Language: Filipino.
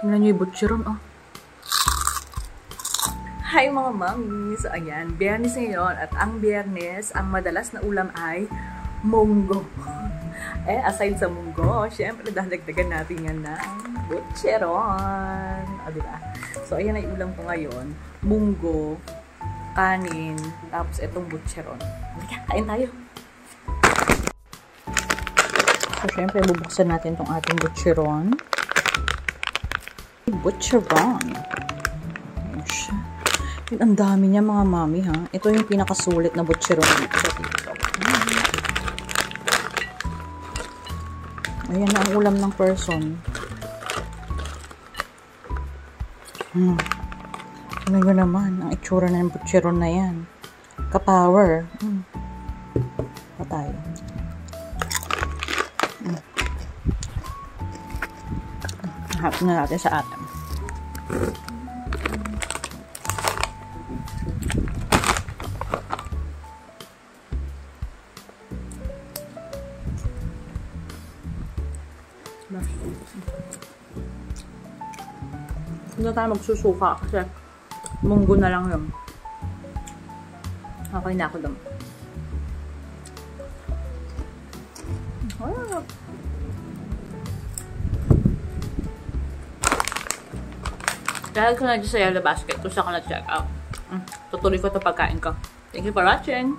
Tingnan nyo yung butcheron, oh. Hi mga mami! So ayan, biyernes ngayon at ang biyernes, ang madalas na ulam ay munggo. Aside sa munggo, syempre dadagdagan natin yan ng butcheron. O, diba? So ayan ay ulam ko ngayon. Munggo, kanin, tapos itong butcheron. Kain tayo! So syempre bubuksan natin itong ating butcheron. Butcheron. Ayan siya. Ang dami niya mga mami ha. Ito yung pinakasulit na butcheron dito sa TikTok. Ayan na ang ulam ng person. Ano yun naman, ang itsura na ng butcheron na yan. Ka-power. Patay. Hapon na natin sa atin. Hindi na tayo magsusuka kasi munggo na lang yun. Okay na ako dun. Dahil ko na dyan sa yellow basket kung saan ko na check out. Tutuloy ko ito pagkain ko. Thank you for watching!